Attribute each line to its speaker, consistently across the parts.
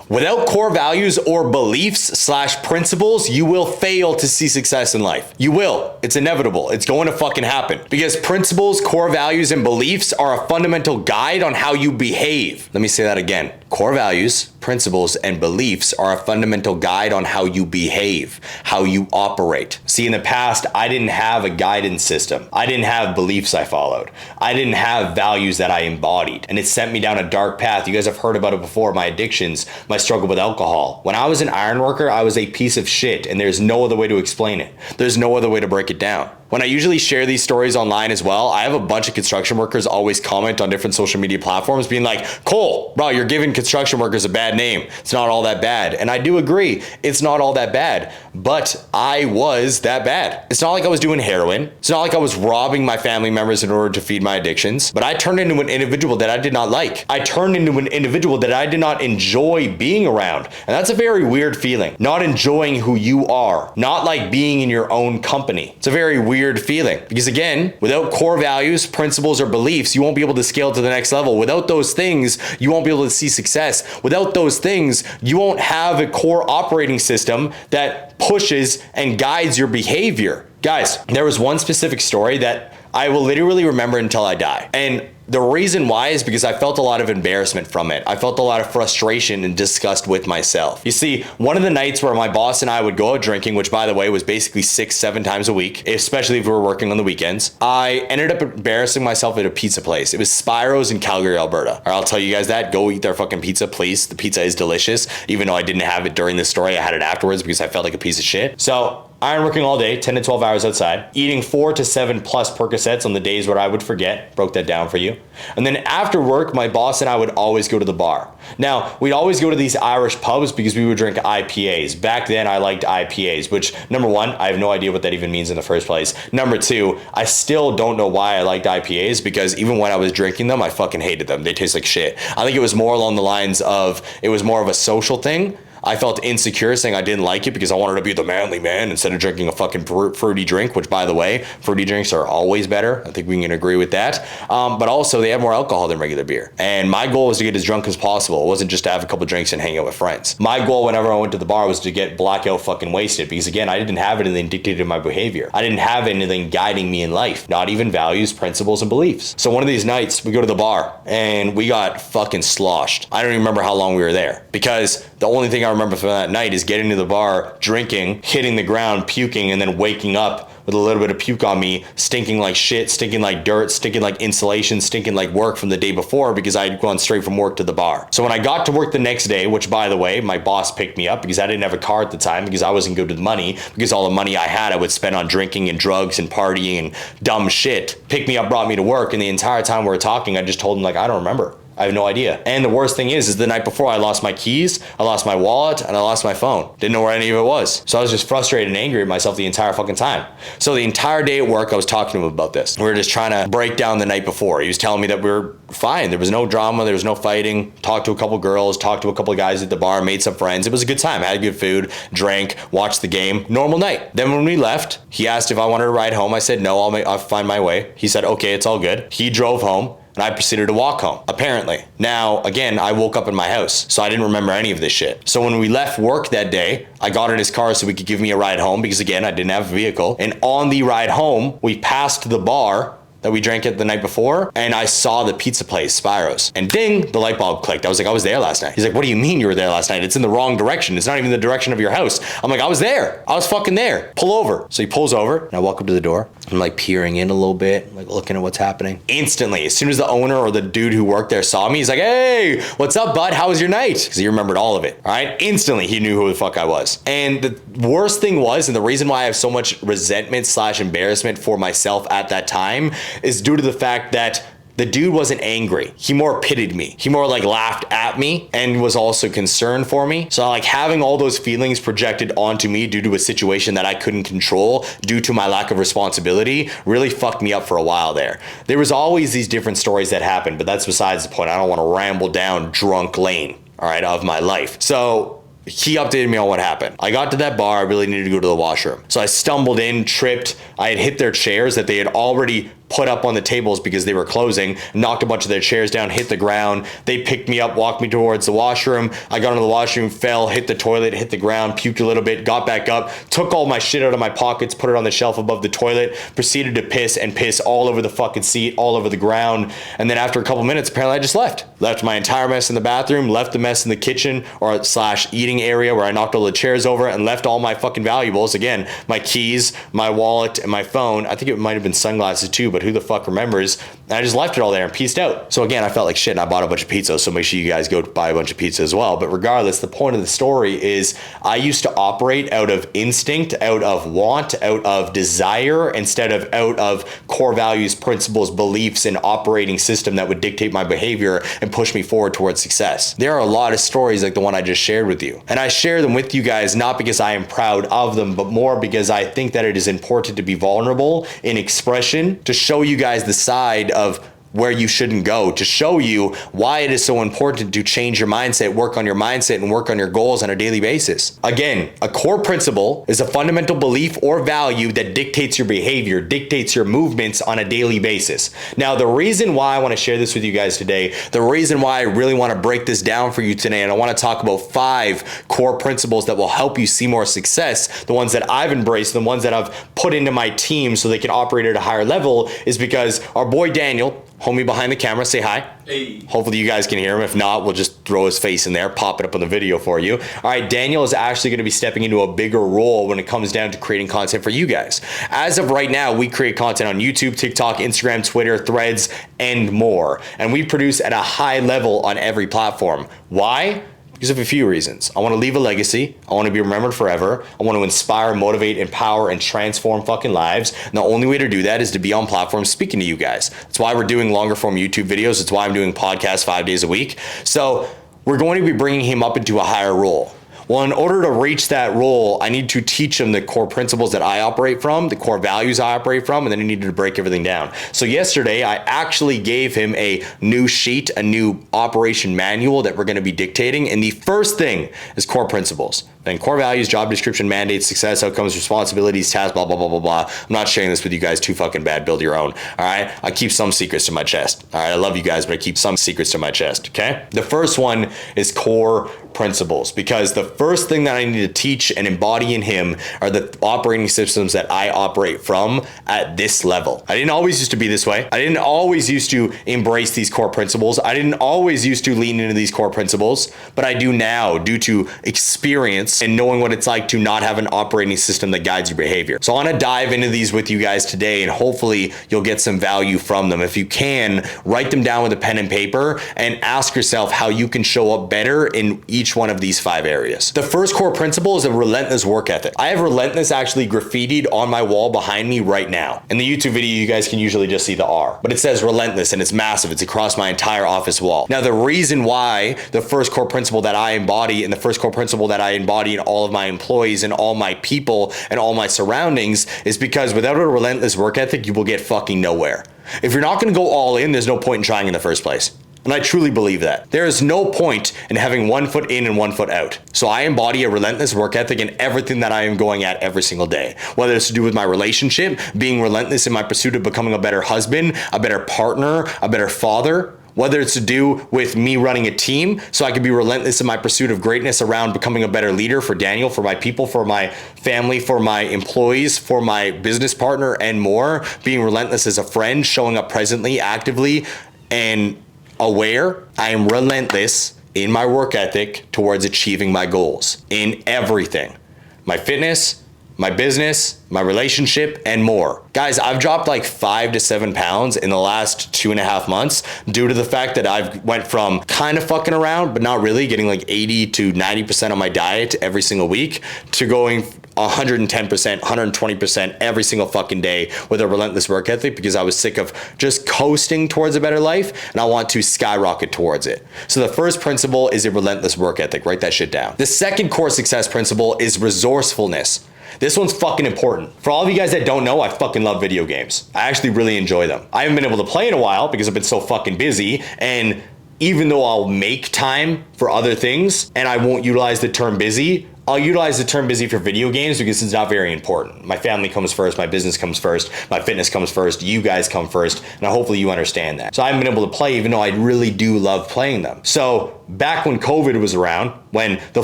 Speaker 1: Without core values or beliefs slash principles, you will fail to see success in life. You will. It's inevitable. It's going to fucking happen. Because principles, core values, and beliefs are a fundamental guide on how you behave. Let me say that again. Core values, principles, and beliefs are a fundamental guide on how you behave, how you operate. See, in the past, I didn't have a guidance system. I didn't have beliefs I followed. I didn't have values that I embodied. And it sent me down a dark path. You guys have heard about it before, my addictions, my struggle with alcohol. When I was an iron worker, I was a piece of shit, and there's no other way to explain it. There's no other way to break it down. When I usually share these stories online as well, I have a bunch of construction workers always comment on different social media platforms being like, Cole, bro, you're giving construction workers a bad name. It's not all that bad. And I do agree, it's not all that bad, but I was that bad. It's not like I was doing heroin. It's not like I was robbing my family members in order to feed my addictions, but I turned into an individual that I did not like. I turned into an individual that I did not enjoy being around. And that's a very weird feeling. Not enjoying who you are, not like being in your own company. It's a very weird feeling because again, without core values, principles, or beliefs, you won't be able to scale to the next level. Without those things, you won't be able to see success. Without those things, you won't have a core operating system that pushes and guides your behavior. Guys, there was one specific story that I will literally remember until I die. And the reason why is because I felt a lot of embarrassment from it. I felt a lot of frustration and disgust with myself. You see, one of the nights where my boss and I would go out drinking, which by the way was basically 6-7 times a week, especially if we were working on the weekends, I ended up embarrassing myself at a pizza place. It was Spiro's in Calgary, Alberta. Or I'll tell you guys that, go eat their fucking pizza, please. The pizza is delicious. Even though I didn't have it during this story, I had it afterwards because I felt like a piece of shit. So iron working all day, 10 to 12 hours outside, eating 4 to 7 plus Percocets on the days where I would forget, broke that down for you. And then after work, my boss and I would always go to the bar. Now, we'd always go to these Irish pubs because we would drink IPAs. Back then, I liked IPAs, which number one, I have no idea what that even means in the first place. Number two, I still don't know why I liked IPAs because even when I was drinking them, I fucking hated them. They taste like shit. I think it was more along the lines of, it was more of a social thing. I felt insecure saying I didn't like it because I wanted to be the manly man instead of drinking a fucking fruity drink, which by the way, fruity drinks are always better. I think we can agree with that. But also they have more alcohol than regular beer. And my goal was to get as drunk as possible. It wasn't just to have a couple drinks and hang out with friends. My goal whenever I went to the bar was to get blackout fucking wasted because again, I didn't have anything dictated my behavior. I didn't have anything guiding me in life, not even values, principles, and beliefs. So one of these nights we go to the bar and we got fucking sloshed. I don't even remember how long we were there because the only thing I remember from that night is getting to the bar, drinking, hitting the ground, puking, and then waking up with a little bit of puke on me, stinking like shit, stinking like dirt, stinking like insulation, stinking like work from the day before because I had gone straight from work to the bar. So when I got to work the next day, which by the way, my boss picked me up because I didn't have a car at the time because I wasn't good with money because all the money I had I would spend on drinking and drugs and partying and dumb shit. Picked me up, brought me to work, and the entire time we were talking, I just told him like, I don't remember. I have no idea. And the worst thing is the night before I lost my keys, I lost my wallet, and I lost my phone. Didn't know where any of it was. So I was just frustrated and angry at myself the entire fucking time. So the entire day at work, I was talking to him about this. We were just trying to break down the night before. He was telling me that we were fine. There was no drama. There was no fighting. Talked to a couple girls, talked to a couple of guys at the bar, made some friends. It was a good time. I had good food, drank, watched the game. Normal night. Then when we left, he asked if I wanted to ride home. I said, no, I'll find my way. He said, okay, it's all good. He drove home. And I proceeded to walk home, apparently. Now, again, I woke up in my house, so I didn't remember any of this shit. So when we left work that day, I got in his car so he could give me a ride home because, again, I didn't have a vehicle. And on the ride home, we passed the bar that we drank at the night before, and I saw the pizza place, Spiro's. And ding, the light bulb clicked. I was like, I was there last night. He's like, what do you mean you were there last night? It's in the wrong direction. It's not even the direction of your house. I'm like, I was there. I was fucking there. Pull over. So he pulls over, and I walk up to the door. I'm like peering in a little bit, like looking at what's happening. Instantly, as soon as the owner or the dude who worked there saw me, he's like, hey, what's up, bud? How was your night? Because he remembered all of it, all right? Instantly, he knew who the fuck I was. And the worst thing was, and the reason why I have so much resentment slash embarrassment for myself at that time is due to the fact that the dude wasn't angry. He more pitied me. He more like laughed at me and was also concerned for me. So like having all those feelings projected onto me due to a situation that I couldn't control due to my lack of responsibility really fucked me up for a while there. There was always these different stories that happened, but that's besides the point. I don't want to ramble down drunk lane, all right, of my life. So he updated me on what happened. I got to that bar, I really needed to go to the washroom. So I stumbled in, tripped, I had hit their chairs that they had already put up on the tables because they were closing, knocked a bunch of their chairs down, hit the ground. They picked me up, walked me towards the washroom. I got into the washroom, fell, hit the toilet, hit the ground, puked a little bit, got back up, took all my shit out of my pockets, put it on the shelf above the toilet, proceeded to piss all over the fucking seat, all over the ground. And then after a couple minutes, apparently I just left. Left my entire mess in the bathroom, left the mess in the kitchen or / eating area where I knocked all the chairs over, and left all my fucking valuables. Again, my keys, my wallet, and my phone. I think it might have been sunglasses too, but who the fuck remembers? And I just left it all there and peaced out. So again, I felt like shit and I bought a bunch of pizza, so make sure you guys go buy a bunch of pizza as well. But regardless, the point of the story is I used to operate out of instinct, out of want, out of desire, instead of out of core values, principles, beliefs, and operating system that would dictate my behavior and push me forward towards success. There are a lot of stories like the one I just shared with you. And I share them with you guys not because I am proud of them, but more because I think that it is important to be vulnerable in expression, to show you guys the side of where you shouldn't go, to show you why it is so important to change your mindset, work on your mindset, and work on your goals on a daily basis. Again, a core principle is a fundamental belief or value that dictates your behavior, dictates your movements on a daily basis. Now, the reason why I want to share this with you guys today, the reason why I really want to break this down for you today, and I want to talk about 5 core principles that will help you see more success, the ones that I've embraced, the ones that I've put into my team so they can operate at a higher level, is because our boy Daniel, homie behind the camera, say hi.
Speaker 2: Hey.
Speaker 1: Hopefully you guys can hear him. If not, we'll just throw his face in there, pop it up on the video for you. All right, Daniel is actually going to be stepping into a bigger role when it comes down to creating content for you guys. As of right now, we create content on YouTube, TikTok, Instagram, Twitter, Threads, and more. And we produce at a high level on every platform. Why? Because of a few reasons. I want to leave a legacy. I want to be remembered forever. I want to inspire, motivate, empower, and transform fucking lives. And the only way to do that is to be on platforms speaking to you guys. That's why we're doing longer form YouTube videos. It's why I'm doing podcasts 5 days a week. So we're going to be bringing him up into a higher role. Well, in order to reach that role, I need to teach him the core principles that I operate from, the core values I operate from, and then I needed to break everything down. So yesterday, I actually gave him a new sheet, a new operation manual that we're going to be dictating. And the first thing is core principles. Then core values, job description, mandates, success, outcomes, responsibilities, tasks, blah, blah, blah, blah, blah. I'm not sharing this with you guys. Too fucking bad. Build your own. All right. I keep some secrets to my chest. All right. I love you guys, but I keep some secrets to my chest. Okay. The first one is core principles, because the first thing that I need to teach and embody in him are the operating systems that I operate from at this level. I didn't always used to be this way. I didn't always used to embrace these core principles. I didn't always used to lean into these core principles, but I do now due to experience and knowing what it's like to not have an operating system that guides your behavior. So I want to dive into these with you guys today, and hopefully you'll get some value from them. If you can, write them down with a pen and paper and ask yourself how you can show up better in each one of these 5 areas. The first core principle is a relentless work ethic. I have relentless actually graffitied on my wall behind me right now. In the YouTube video, you guys can usually just see the R, but it says relentless and it's massive. It's across my entire office wall. Now, the reason why the first core principle that I embody and the first core principle that I embody in all of my employees and all my people and all my surroundings is because without a relentless work ethic, you will get fucking nowhere. If you're not going to go all in, there's no point in trying in the first place. And I truly believe that. There is no point in having 1 foot in and 1 foot out. So I embody a relentless work ethic in everything that I am going at every single day. Whether it's to do with my relationship, being relentless in my pursuit of becoming a better husband, a better partner, a better father. Whether it's to do with me running a team, so I can be relentless in my pursuit of greatness around becoming a better leader for Daniel, for my people, for my family, for my employees, for my business partner, and more. Being relentless as a friend, showing up presently, actively, and aware. I am relentless in my work ethic towards achieving my goals in everything. My fitness, my business, my relationship, and more. Guys, I've dropped like 5 to 7 pounds in the last 2.5 months due to the fact that I've went from kind of fucking around, but not really, getting like 80 to 90% on my diet every single week, to going 110%, 120% every single fucking day with a relentless work ethic, because I was sick of just coasting towards a better life and I want to skyrocket towards it. So the first principle is a relentless work ethic. Write that shit down. The second core success principle is resourcefulness. This one's fucking important. For all of you guys that don't know, I fucking love video games. I actually really enjoy them. I haven't been able to play in a while because I've been so fucking busy, and even though I'll make time for other things and I won't utilize the term busy, I'll utilize the term busy for video games because it's not very important. My family comes first, my business comes first, my fitness comes first, you guys come first, and hopefully you understand that. So I haven't been able to play even though I really do love playing them. So back when COVID was around, when the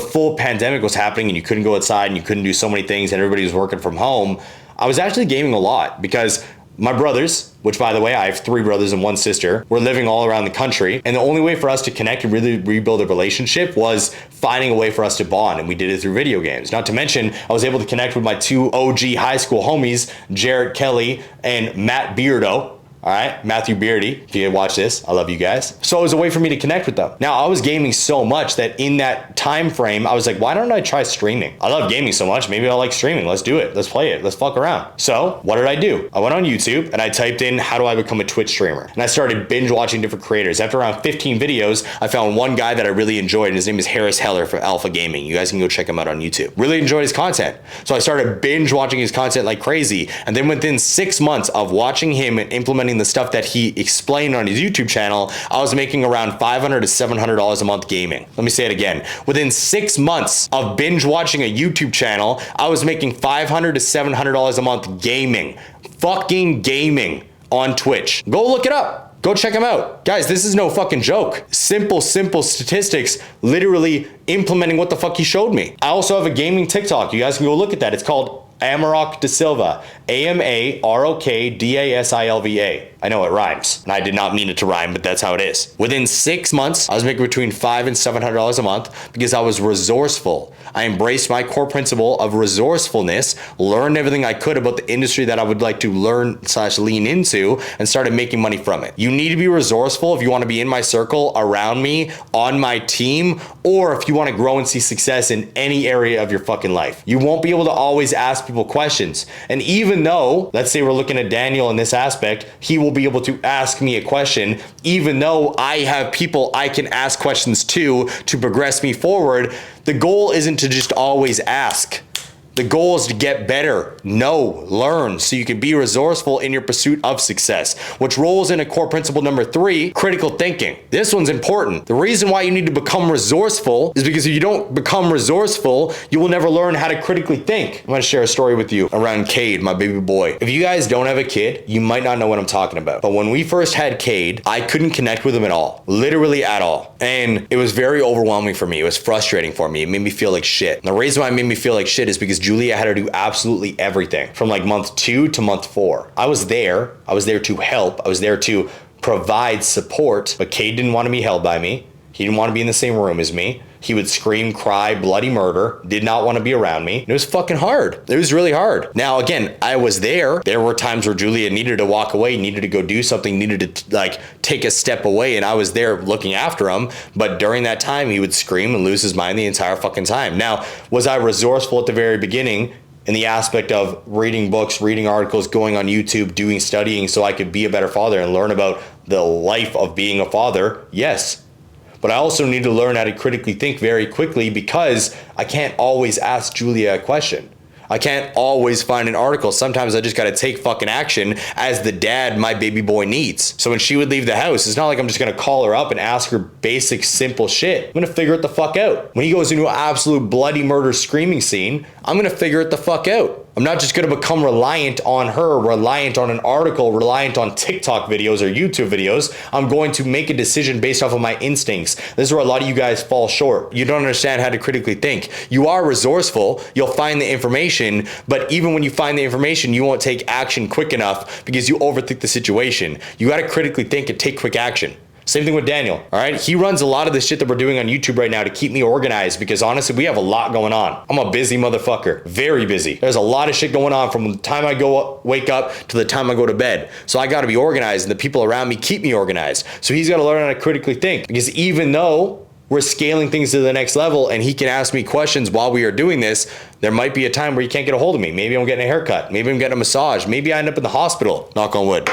Speaker 1: full pandemic was happening and you couldn't go outside and you couldn't do so many things and everybody was working from home, I was actually gaming a lot because my brothers, which by the way, I have 3 brothers and 1 sister, were living all around the country. And the only way for us to connect and really rebuild a relationship was finding a way for us to bond. And we did it through video games. Not to mention, I was able to connect with my 2 OG high school homies, Jarrett Kelly and Matt Beardo. All right, Matthew Beardy, if you watch this, I love you guys. So it was a way for me to connect with them. Now, I was gaming so much that in that time frame, I was like, why don't I try streaming? I love gaming so much, maybe I'll like streaming. Let's do it, let's play it, let's fuck around. So what did I do? I went on YouTube and I typed in, how do I become a Twitch streamer? And I started binge watching different creators. After around 15 videos, I found one guy that I really enjoyed, and his name is Harris Heller from Alpha Gaming. You guys can go check him out on YouTube. Really enjoyed his content. So I started binge watching his content like crazy. And then within 6 months of watching him and implementing the stuff that he explained on his YouTube channel, I was making around $500 to $700 a month gaming. Let me say it again. Within 6 months of binge watching a YouTube channel, I was making $500 to $700 a month gaming. Fucking gaming on Twitch. Go look it up. Go check him out. Guys, this is no fucking joke. Simple statistics, literally implementing what the fuck he showed me. I also have a gaming TikTok. You guys can go look at that. It's called Amarok DaSilva, AMAROKDASILVA. I know it rhymes, and I did not mean it to rhyme, but that's how it is. Within 6 months, I was making between $500 and $700 a month because I was resourceful. I embraced my core principle of resourcefulness, learned everything I could about the industry that I would like to learn/lean into, and started making money from it. You need to be resourceful if you want to be in my circle, around me, on my team, or if you want to grow and see success in any area of your fucking life. You won't be able to always ask people questions. And even though, let's say we're looking at Daniel in this aspect, he will be able to ask me a question, even though I have people I can ask questions to progress me forward. The goal isn't to just always ask. The goal is to get better, know, learn, so you can be resourceful in your pursuit of success, which rolls into core principle number 3, critical thinking. This one's important. The reason why you need to become resourceful is because if you don't become resourceful, you will never learn how to critically think. I'm gonna share a story with you around Cade, my baby boy. If you guys don't have a kid, you might not know what I'm talking about. But when we first had Cade, I couldn't connect with him at all, literally at all. And it was very overwhelming for me. It was frustrating for me. It made me feel like shit. And the reason why it made me feel like shit is because Julia had to do absolutely everything from like month 2 to month 4. I was there to help. I was there to provide support, but Cade didn't want to be held by me. He didn't want to be in the same room as me. He would scream, cry, bloody murder, did not want to be around me. It was fucking hard. It was really hard. Now, again, I was there. There were times where Julia needed to walk away, needed to go do something, needed to like take a step away, and I was there looking after him. But during that time, he would scream and lose his mind the entire fucking time. Now, was I resourceful at the very beginning in the aspect of reading books, reading articles, going on YouTube, doing studying so I could be a better father and learn about the life of being a father? Yes. But I also need to learn how to critically think very quickly because I can't always ask Julia a question. I can't always find an article. Sometimes I just gotta take fucking action as the dad my baby boy needs. So when she would leave the house, it's not like I'm just gonna call her up and ask her basic, simple shit. I'm gonna figure it the fuck out. When he goes into an absolute bloody murder screaming scene, I'm gonna figure it the fuck out. I'm not just gonna become reliant on her, reliant on an article, reliant on TikTok videos or YouTube videos. I'm going to make a decision based off of my instincts. This is where a lot of you guys fall short. You don't understand how to critically think. You are resourceful, you'll find the information, but even when you find the information, you won't take action quick enough because you overthink the situation. You gotta critically think and take quick action. Same thing with Daniel, all right? He runs a lot of the shit that we're doing on YouTube right now to keep me organized because honestly, we have a lot going on. I'm a busy motherfucker, very busy. There's a lot of shit going on from the time I wake up to the time I go to bed. So I gotta be organized and the people around me keep me organized. So he's gotta learn how to critically think because even though we're scaling things to the next level and he can ask me questions while we are doing this, there might be a time where he can't get a hold of me. Maybe I'm getting a haircut. Maybe I'm getting a massage. Maybe I end up in the hospital, knock on wood.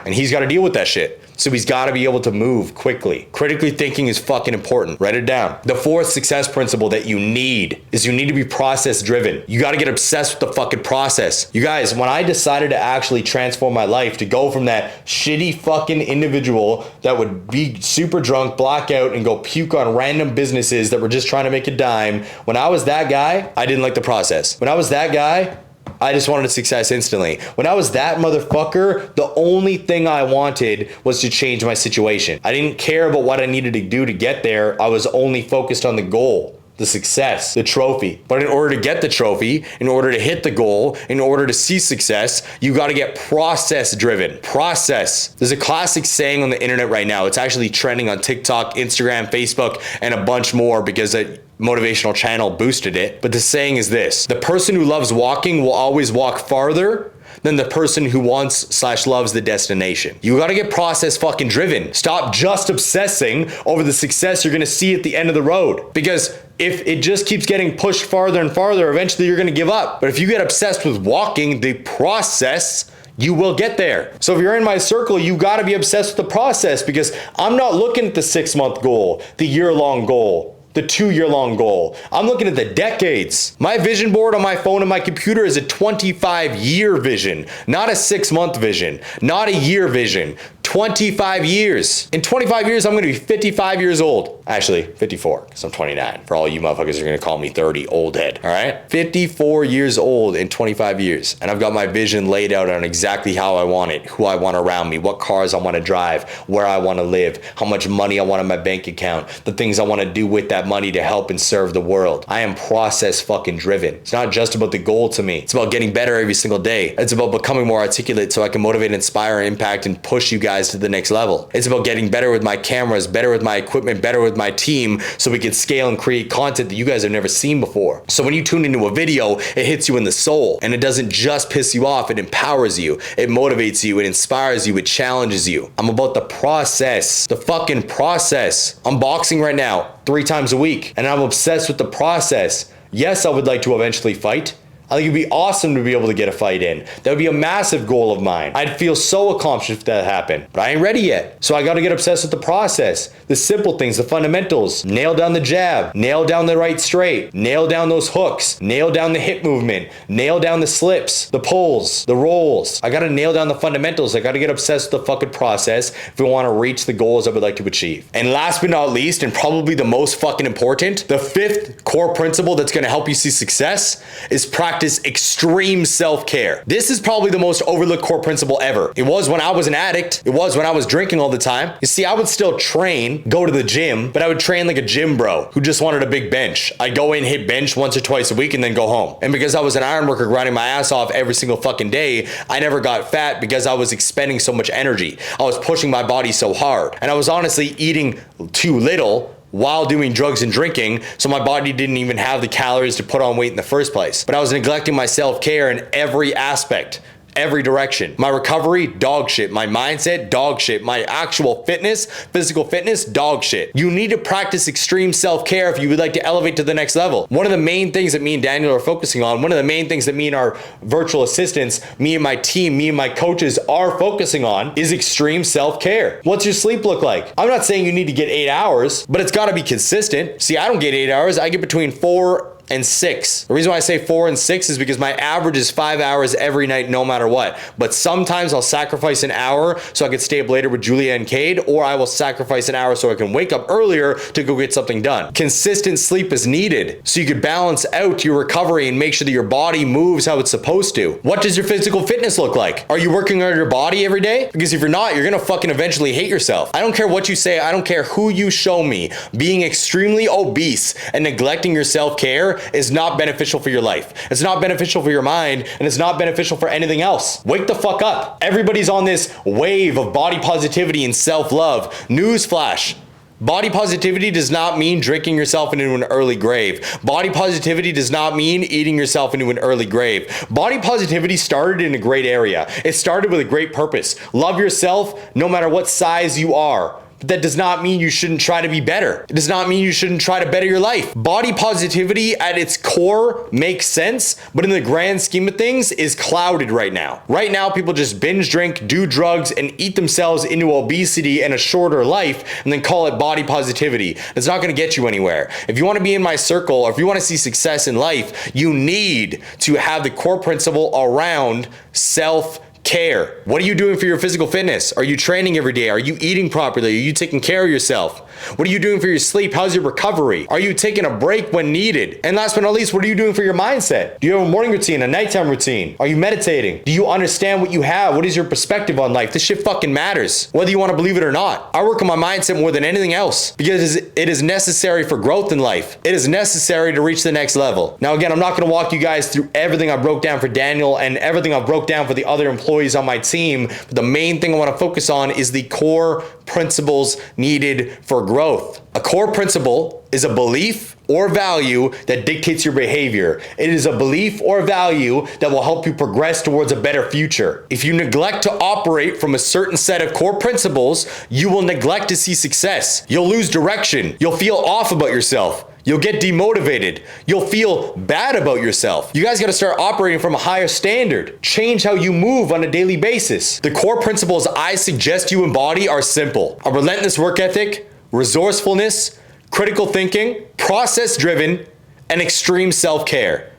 Speaker 1: And he's gotta deal with that shit. So he's got to be able to move quickly. Critically thinking is fucking important. Write it down. The fourth success principle that you need is you need to be process driven. You got to get obsessed with the fucking process. You guys, when I decided to actually transform my life, to go from that shitty fucking individual that would be super drunk, black out, and go puke on random businesses that were just trying to make a dime, when I was that guy, I didn't like the process. When I was that guy, I just wanted success instantly. When I was that motherfucker, the only thing I wanted was to change my situation. I didn't care about what I needed to do to get there. I was only focused on the goal, the success, the trophy. But in order to get the trophy, in order to hit the goal, in order to see success, you got to get process driven. Process. There's a classic saying on the internet right now. It's actually trending on TikTok, Instagram, Facebook, and a bunch more because a motivational channel boosted it. But the saying is this: the person who loves walking will always walk farther than the person who wants/loves the destination. You gotta get process fucking driven. Stop just obsessing over the success you're gonna see at the end of the road. Because if it just keeps getting pushed farther and farther, eventually you're gonna give up. But if you get obsessed with walking, the process, you will get there. So if you're in my circle, you gotta be obsessed with the process, because I'm not looking at the 6-month goal, the year-long goal, the 2-year-long goal. I'm looking at the decades. My vision board on my phone and my computer is a 25-year vision, not a 6-month vision, not a year vision. 25 years. In 25 years, I'm gonna be 55 years old. Actually, 54, because I'm 29. For all you motherfuckers are gonna call me 30, old head, all right? 54 years old in 25 years. And I've got my vision laid out on exactly how I want it, who I want around me, what cars I wanna drive, where I wanna live, how much money I want in my bank account, the things I wanna do with that money to help and serve the world. I am process fucking driven. It's not just about the goal to me. It's about getting better every single day. It's about becoming more articulate so I can motivate, inspire, impact, and push you guys to the next level. It's about getting better with my cameras, better with my equipment, better with my team, so we can scale and create content that you guys have never seen before. So when you tune into a video, it hits you in the soul, and it doesn't just piss you off, it empowers you, it motivates you, it inspires you, it challenges you. I'm about the process, the fucking process. I'm boxing right now 3 times a week, and I'm obsessed with the process. Yes, I would like to eventually fight. I think it'd be awesome to be able to get a fight in. That would be a massive goal of mine. I'd feel so accomplished if that happened, but I ain't ready yet. So I gotta get obsessed with the process, the simple things, the fundamentals. Nail down the jab, nail down the right straight, nail down those hooks, nail down the hip movement, nail down the slips, the pulls, the rolls. I gotta nail down the fundamentals. I gotta get obsessed with the fucking process if we wanna reach the goals I would like to achieve. And last but not least, and probably the most fucking important, the 5th core principle that's gonna help you see success is practice extreme self-care. This is probably the most overlooked core principle ever. It was when I was an addict. It was when I was drinking all the time. You see, I would still train, go to the gym, but I would train like a gym bro who just wanted a big bench. I'd go in, hit bench once or twice a week, and then go home. And because I was an iron worker grinding my ass off every single fucking day, I never got fat because I was expending so much energy. I was pushing my body so hard. And I was honestly eating too little while doing drugs and drinking, so my body didn't even have the calories to put on weight in the first place. But I was neglecting my self-care in every aspect, every direction. My recovery, dog shit. My mindset, dog shit. My actual fitness, physical fitness, dog shit. You need to practice extreme self-care if you would like to elevate to the next level. One of the main things that me and Daniel are focusing on, one of the main things that me and our virtual assistants, me and my team, me and my coaches are focusing on is extreme self-care. What's your sleep look like? I'm not saying you need to get 8 hours, but it's gotta be consistent. See, I don't get 8 hours. I get between 4 and 6. The reason why I say 4 and 6 is because my average is 5 hours every night, no matter what. But sometimes I'll sacrifice an hour so I can stay up later with Julia and Cade, or I will sacrifice an hour so I can wake up earlier to go get something done. Consistent sleep is needed so you could balance out your recovery and make sure that your body moves how it's supposed to. What does your physical fitness look like? Are you working on your body every day? Because if you're not, you're gonna fucking eventually hate yourself. I don't care what you say, I don't care who you show me. Being extremely obese and neglecting your self-care is not beneficial for your life. It's not beneficial for your mind, and it's not beneficial for anything else. Wake the fuck up. Everybody's on this wave of body positivity and self-love. Newsflash. Body positivity does not mean drinking yourself into an early grave. Body positivity does not mean eating yourself into an early grave. Body positivity started in a great area. It started with a great purpose. Love yourself no matter what size you are. But that does not mean you shouldn't try to be better. It does not mean you shouldn't try to better your life. Body positivity at its core makes sense, but in the grand scheme of things is clouded right now. Right now, people just binge drink, do drugs, and eat themselves into obesity and a shorter life, and then call it body positivity. It's not gonna get you anywhere. If you wanna be in my circle, or if you wanna see success in life, you need to have the core principle around self-care. What are you doing for your physical fitness? Are you training every day? Are you eating properly? Are you taking care of yourself? What are you doing for your sleep? How's your recovery? Are you taking a break when needed? And last but not least, what are you doing for your mindset? Do you have a morning routine, a nighttime routine? Are you meditating? Do you understand what you have? What is your perspective on life? This shit fucking matters, whether you want to believe it or not. I work on my mindset more than anything else because it is necessary for growth in life. It is necessary to reach the next level. Now, again, I'm not going to walk you guys through everything I broke down for Daniel and everything I broke down for the other employees on my team. But the main thing I want to focus on is the core principles needed for growth. A core principle is a belief or value that dictates your behavior. It is a belief or value that will help you progress towards a better future. If you neglect to operate from a certain set of core principles, you will neglect to see success. You'll lose direction. You'll feel off about yourself. You'll get demotivated. You'll feel bad about yourself. You guys gotta start operating from a higher standard. Change how you move on a daily basis. The core principles I suggest you embody are simple: a relentless work ethic, resourcefulness, critical thinking, process-driven, and extreme self-care.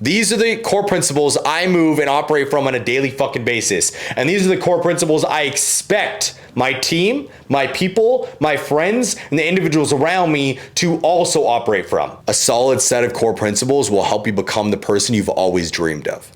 Speaker 1: These are the core principles I move and operate from on a daily fucking basis. And these are the core principles I expect my team, my people, my friends, and the individuals around me to also operate from. A solid set of core principles will help you become the person you've always dreamed of.